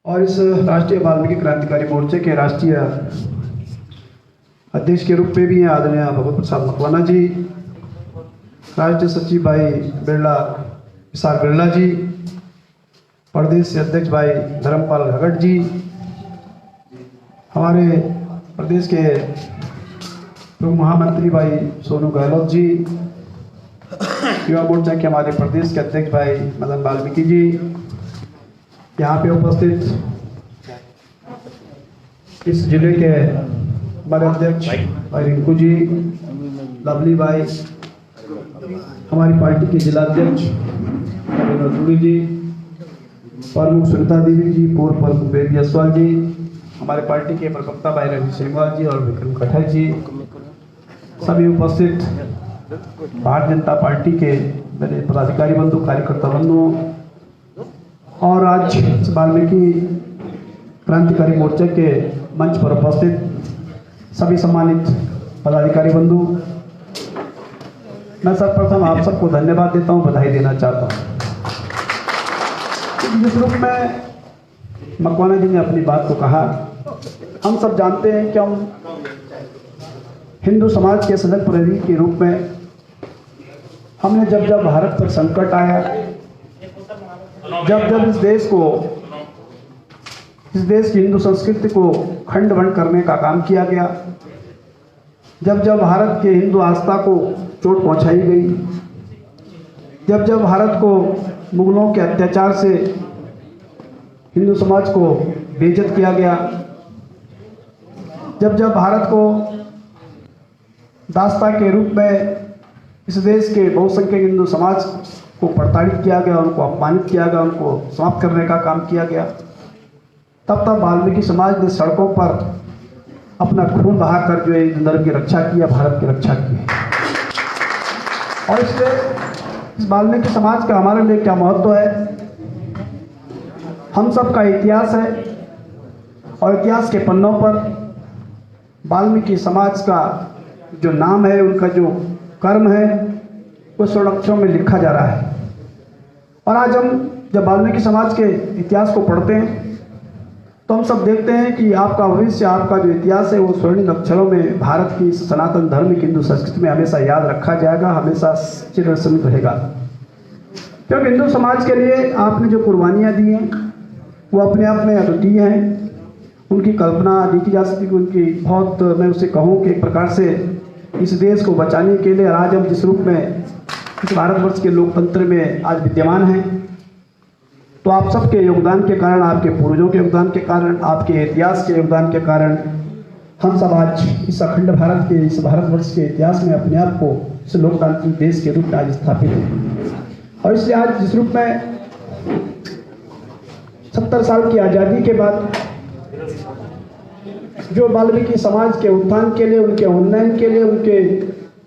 और इस राष्ट्रीय वाल्मीकि क्रांतिकारी मोर्चे के राष्ट्रीय अध्यक्ष के रूप में भी हैं आदरणीय भगवत प्रसाद मकवाना जी, राष्ट्रीय सचिव भाई बिरला विशाल बिरला जी, प्रदेश अध्यक्ष भाई धर्मपाल घगट जी, हमारे प्रदेश के प्रमुख महामंत्री भाई सोनू गहलोत जी, युवा मोर्चा के हमारे प्रदेश के अध्यक्ष भाई मदन वाल्मीकि जी, यहाँ पे उपस्थित इस जिले के हमारे अध्यक्ष भाई रिंकू जी, लवली भाई, हमारी पार्टी के जिला अध्यक्ष रजूरी जी, प्रमुख सुनीता देवी जी, पूर्व प्रमुख बेबी असवाल जी, हमारे पार्टी के प्रवक्ता भाई रवि सेमवाल जी और विक्रम कठर जी, सभी उपस्थित भारतीय जनता पार्टी के मेरे पदाधिकारी बंधु, कार्यकर्ता बंधु और आज वाल्मीकि क्रांतिकारी मोर्चे के मंच पर उपस्थित सभी सम्मानित पदाधिकारी बंधु, मैं सर्वप्रथम आप सबको धन्यवाद देता हूं, बधाई देना चाहता हूं। जिस रूप में मकवाना जी ने अपनी बात को कहा, हम सब जानते हैं कि हम हिंदू समाज के सजग प्रहरी के रूप में हमने जब जब भारत पर संकट आया, जब जब इस देश की हिंदू संस्कृति को खंड वंड करने का काम किया गया, जब जब भारत के हिंदू आस्था को चोट पहुंचाई गई, जब जब भारत को मुगलों के अत्याचार से हिंदू समाज को बेइज्जत किया गया, जब जब भारत को दास्ता के रूप में इस देश के बहुसंख्यक हिंदू समाज को प्रताड़ित किया गया, उनको अपमानित किया गया, उनको समाप्त करने का काम किया गया, तब तब वाल्मीकि समाज ने सड़कों पर अपना खून बहाकर जो है हिंदू धर्म की रक्षा की, भारत की रक्षा की। और इसलिए इस वाल्मीकि समाज का हमारे लिए क्या महत्व है, हम सब का इतिहास है और इतिहास के पन्नों पर वाल्मीकि समाज का जो नाम है, उनका जो कर्म है, वो स्वर्ण अक्षरों में लिखा जा रहा है। और आज हम जब वाल्मीकि समाज के इतिहास को पढ़ते हैं तो हम सब देखते हैं कि आपका भविष्य, आपका जो इतिहास है, वो स्वर्णिम अक्षरों में भारत की सनातन धर्म की हिंदू संस्कृति में हमेशा याद रखा जाएगा, हमेशा चिरस्मृत रहेगा। क्योंकि हिंदू समाज के लिए आपने जो कुर्बानियाँ दी हैं वो अपने आप में अद्वितीय हैं, उनकी कल्पना दी की जा सकती है, उनकी बहुत, मैं उसे कहूँ कि एक प्रकार से इस देश को बचाने के लिए आज हम जिस रूप में इस भारतवर्ष के लोकतंत्र में आज विद्यमान हैं, तो आप सबके योगदान के कारण, आपके पूर्वजों के योगदान के कारण, आपके इतिहास के योगदान के कारण हम सब आज इस अखंड भारत के, इस भारतवर्ष के इतिहास में अपने आप को इस लोकतांत्रिक देश के रूप में आज स्थापित हैं। और इसलिए आज जिस रूप में 70 साल की आज़ादी के बाद जो वाल्मीकि समाज के उत्थान के लिए, उनके उन्नयन के लिए, उनके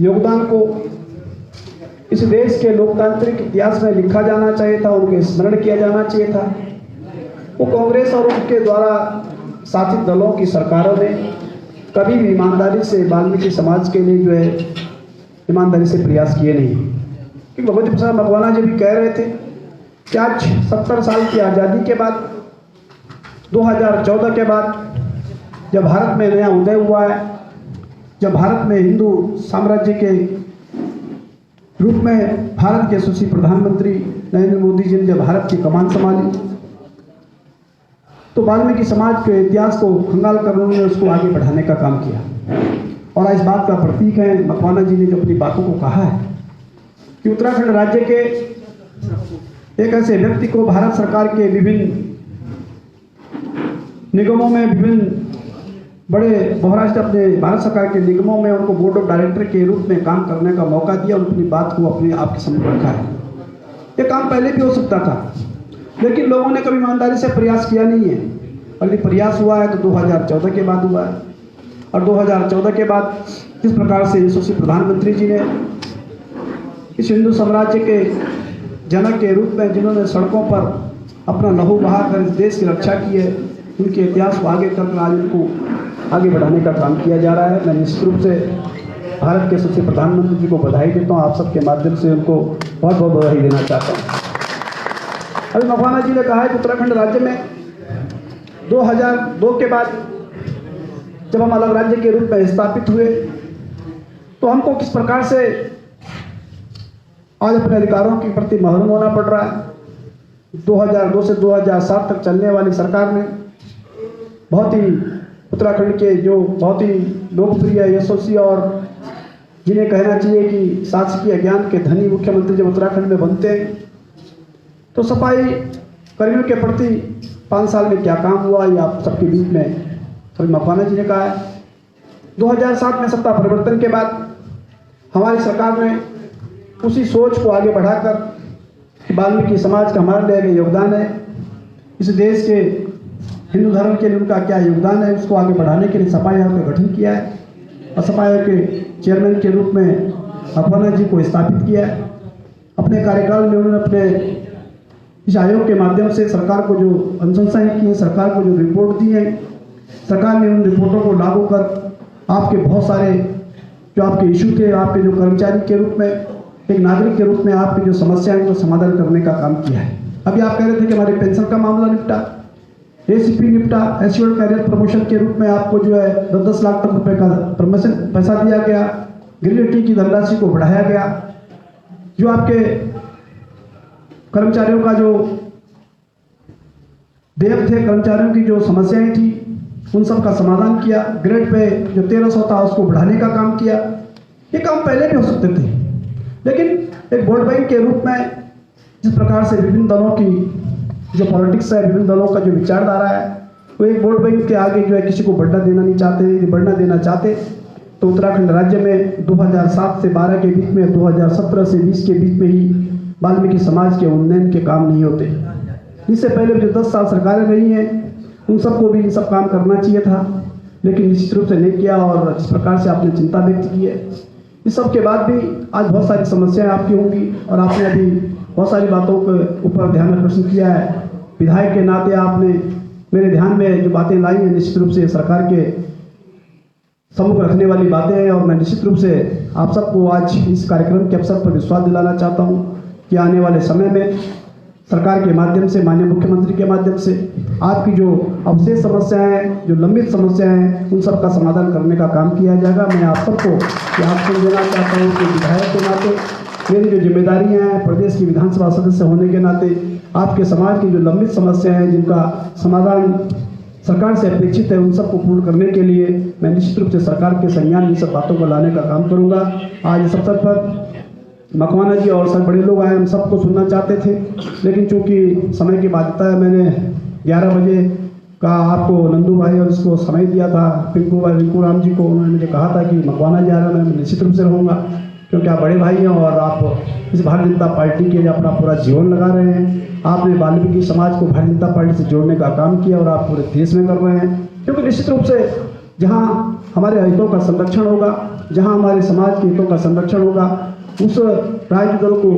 योगदान को इस देश के लोकतांत्रिक इतिहास में लिखा जाना चाहिए था, उनके स्मरण किया जाना चाहिए था, वो कांग्रेस और उनके द्वारा शासित दलों की सरकारों ने कभी भी ईमानदारी से वाल्मीकि समाज के लिए जो है ईमानदारी से प्रयास किए नहीं। क्योंकि भगवत प्रसाद मकवाना जी भी कह रहे थे कि आज 70 साल की आज़ादी के बाद, 2014 के बाद जब भारत में नया उदय हुआ है, जब भारत में हिंदू साम्राज्य के रूप में भारत के यशस्वी प्रधानमंत्री नरेंद्र मोदी जी ने जब भारत की कमान संभाली, तो वाल्मीकि समाज के इतिहास को खंगाल कर उन्होंने उसको आगे बढ़ाने का काम किया। और आज बात का प्रतीक है मकवाना जी ने जो अपनी बातों को कहा है कि उत्तराखंड राज्य के एक ऐसे व्यक्ति को भारत सरकार के विभिन्न निगमों में, विभिन्न बड़े बहुराष्ट्रीय अपने भारत सरकार के निगमों में उनको बोर्ड ऑफ डायरेक्टर के रूप में काम करने का मौका दिया और अपनी बात को अपने आप के सामने रखा है। ये काम पहले भी हो सकता था, लेकिन लोगों ने कभी ईमानदारी से प्रयास किया नहीं है। और यदि प्रयास हुआ है तो 2014 के बाद हुआ है। और 2014 के बाद जिस प्रकार से यशस्वी प्रधानमंत्री जी ने इस हिंदू साम्राज्य के जनक के रूप में जिन्होंने सड़कों पर अपना लहू बहाकर इस देश की रक्षा की है, उनके इतिहास को आगे कर आज उनको आगे बढ़ाने का काम किया जा रहा है। मैं निश्चित रूप से भारत के सबसे प्रधानमंत्री जी को बधाई देता हूँ, आप सबके माध्यम से उनको बहुत बहुत बधाई देना चाहता हूँ। अभी मकवाना जी ने कहा है कि उत्तराखंड राज्य में 2002 के बाद जब हम अलग राज्य के रूप में स्थापित हुए तो हमको किस प्रकार से आज अपने अधिकारों के प्रति महरूम होना पड़ रहा है। 2002 से 2007 तक चलने वाली सरकार ने बहुत ही उत्तराखंड के जो बहुत ही लोकप्रिय यशस्वी और जिन्हें कहना चाहिए कि शासकीय ज्ञान के धनी मुख्यमंत्री जब उत्तराखंड में बनते हैं तो सफाई कर्मियों के प्रति 5 साल में क्या काम हुआ ये आप सबके बीच में थोड़ी मकवाना जी ने कहा है। 2007 में सत्ता परिवर्तन के बाद हमारी सरकार ने उसी सोच को आगे बढ़ाकर कि वाल्मीकि समाज का हमारे लिए योगदान है, इस देश के हिंदू धर्म के लिए उनका क्या योगदान है, उसको आगे बढ़ाने के लिए सफाई आयोग का गठन किया है और सफाई आयोग के चेयरमैन के रूप में मकवाना जी को स्थापित किया है। अपने कार्यकाल में उन्होंने अपने इस आयोग के माध्यम से सरकार को जो अनुशंसाएं की हैं, सरकार को जो रिपोर्ट दी है, सरकार ने उन रिपोर्टों को लागू कर आपके बहुत सारे जो आपके इशू थे, आपके जो कर्मचारी के रूप में एक नागरिक के रूप में आपकी जो समस्याएं को समाधान करने का काम किया है। अभी आप कह रहे थे कि हमारे पेंशन का मामला निपटा, एसीपी निपटा, एस्योर्ड कैरियर प्रमोशन के रूप में आपको जो है 10-10 लाख तक रुपए का प्रमोशन पैसा दिया गया, ग्रेजुएटी की धनराशि को बढ़ाया गया, जो आपके कर्मचारियों का जो देय थे, कर्मचारियों की जो समस्याएं थी उन सब का समाधान किया, ग्रेड पे जो 1300 था उसको बढ़ाने का काम किया। ये काम पहले भी हो सकते थे, लेकिन एक वोट बैंक के रूप में जिस प्रकार से विभिन्न दलों की जो पॉलिटिक्स है, विभिन्न दलों का जो विचारधारा है, वो एक वोट बैंक के आगे जो है किसी को बढ़ना देना नहीं चाहते, बढ़ना देना चाहते तो उत्तराखंड राज्य में 2007 से 12 के बीच में, 2017 से 20 के बीच में ही वाल्मीकि समाज के उन्नयन के काम नहीं होते। इससे पहले जो 10 साल सरकारें रही हैं उन सबको भी इन सब काम करना चाहिए था, लेकिन निश्चित रूप से नहीं किया और जिस प्रकार से आपने चिंता व्यक्त की है, इस सब के बाद भी आज बहुत सारी समस्याएं आपकी होंगी और आपने अभी बहुत सारी बातों के ऊपर ध्यान आकर्षण किया है। विधायक के नाते आपने मेरे ध्यान में जो बातें लाई हैं निश्चित रूप से सरकार के सम्मुख रखने वाली बातें हैं और मैं निश्चित रूप से आप सबको आज इस कार्यक्रम के अवसर पर विश्वास दिलाना चाहता हूँ कि आने वाले समय में सरकार के माध्यम से, माननीय मुख्यमंत्री के माध्यम से आपकी जो अवशेष समस्याएं हैं, जो लंबित समस्याएं हैं, उन सब का समाधान करने का काम किया जाएगा। मैं आप सबको आपको देना चाहता हूँ कि विधायक के नाते मेरी जो जिम्मेदारियां हैं, प्रदेश की विधानसभा सदस्य होने के नाते आपके समाज की जो लंबित समस्याएं हैं जिनका समाधान सरकार से अपेक्षित है, उन सबको पूर्ण करने के लिए मैं निश्चित रूप से सरकार के संज्ञान इन सब बातों को लाने का काम करूँगा। आज इस अवसर पर मकवाना जी और सब बड़े लोग आए, हम सबको सुनना चाहते थे, लेकिन चूंकि समय की बाध्यता है, मैंने 11 बजे का आपको नंदू भाई और इसको समय दिया था, रिंकू राम जी को, उन्होंने मुझे कहा था कि मकवाना जी आ रहे हैं, मैं निश्चित रूप से रहूँगा क्योंकि आप बड़े भाई हैं और आप इस भारतीय जनता पार्टी के लिए अपना पूरा जीवन लगा रहे हैं। आपने वाल्मीकि समाज को भारतीय जनता पार्टी से जोड़ने का काम किया और आप पूरे देश में कर रहे हैं, क्योंकि निश्चित रूप से जहाँ हमारे हितों का संरक्षण होगा, जहाँ हमारे समाज के हितों का संरक्षण होगा, उस राजनीतिक दल को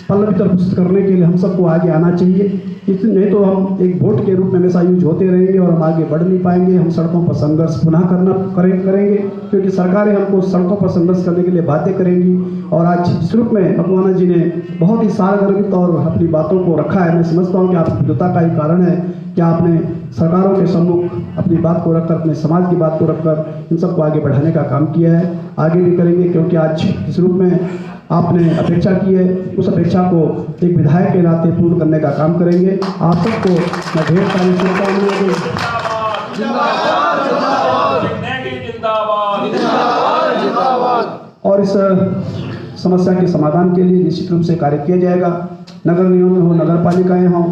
पल्लवित पुष्ट करने के लिए हम सबको आगे आना चाहिए। इसलिए नहीं तो हम एक वोट के रूप में हमेशा यूज होते रहेंगे और हम आगे बढ़ नहीं पाएंगे। हम सड़कों पर संघर्ष पुनः करेंगे क्योंकि सरकारें हमको सड़कों पर संघर्ष करने के लिए बातें करेंगी। और आज इस रूप में मकवाना जी ने बहुत ही सारगर्भित और अपनी बातों को रखा है। मैं समझता हूँ कि आपकी विद्वता का ही कारण है कि आपने सरकारों के सम्मुख अपनी बात को रखकर, अपने समाज की बात को रखकर इन सबको आगे बढ़ाने का काम किया है। आगे भी करेंगे क्योंकि आज इस रूप में आपने अपेक्षा की है, उस अपेक्षा को एक विधायक के नाते पूर्ण करने का काम करेंगे। आप सबको मैं ढेर सारी शुभकामनाएं और इस समस्या के समाधान के लिए निश्चित रूप से कार्य किया जाएगा। नगर निगम हो, नगर पालिकाएं हों,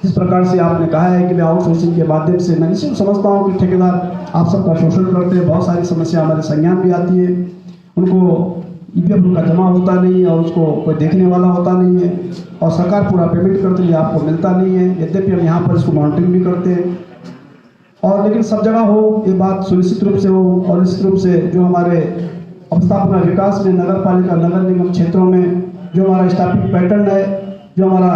जिस प्रकार से आपने कहा है कि आउटसोर्सिंग के माध्यम से, मैं निश्चित समझता हूँ कि ठेकेदार आप सबका शोषण करते हैं। बहुत सारी समस्या हमारे संज्ञान भी आती है, उनको ईपीएफ का जमा होता नहीं है और उसको कोई देखने वाला होता नहीं है और सरकार पूरा पेमेंट करती है, आपको मिलता नहीं है। यद्यपि हम यहाँ पर इसको मॉनिटरिंग भी करते हैं और लेकिन सब जगह हो ये बात सुनिश्चित रूप से हो और निश्चित रूप से जो हमारे अवस्थापना विकास में नगर पालिका, नगर निगम क्षेत्रों में जो हमारा स्टाफिंग पैटर्न है, जो हमारा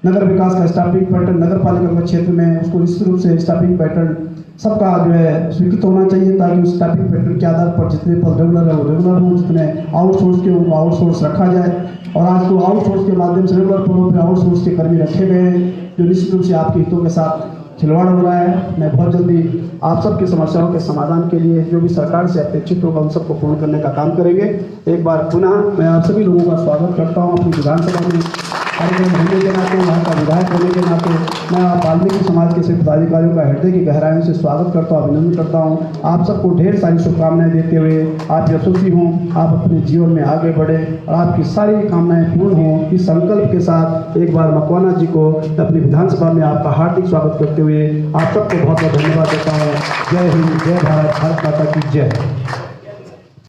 नगर विकास का स्टाफिंग पैटर्न नगर पालिका के क्षेत्र में, उसको निश्चित रूप से स्टाफिंग पैटर्न सबका जो है स्वीकृत होना चाहिए ताकि उस स्टाफिंग पैटर्न के आधार पर जितने पद रेगुलर है वो रेगुलर हो, जितने आउटसोर्स के उनको आउटसोर्स रखा जाए। और आज तो आउटसोर्स के माध्यम से रेगुलर पदों पर आउटसोर्स के कर्मी रखे गए हैं जो निश्चित रूप से आपके हितों के साथ खिलवाड़ हो रहा है। मैं बहुत जल्दी आप सबकी समस्याओं के समाधान के लिए जो भी सरकार से अपेक्षित होगा उन सबको पूर्ण करने का काम करेंगे। एक बार पुनः मैं आप सभी लोगों का स्वागत करता हूँ अपनी विधानसभा में कार्यक्रम होने के नाते, यहाँ का विधायक होने के नाते मैं आप वाल्मीकि समाज के सभी पदाधिकारियों का हृदय की गहराइयों से स्वागत करता हूँ, अभिनंदन करता हूँ। आप सबको ढेर सारी शुभकामनाएं देते हुए आप यशस्वी हों, आप अपने जीवन में आगे बढ़े और आपकी सारी कामनाएं पूर्ण हों, इस संकल्प के साथ एक बार मकवाना जी को अपनी विधानसभा में आपका हार्दिक स्वागत करते हुए आप सबको बहुत बहुत धन्यवाद देता हूँ। जय हिंद, जय भारत, भारत माता की जय।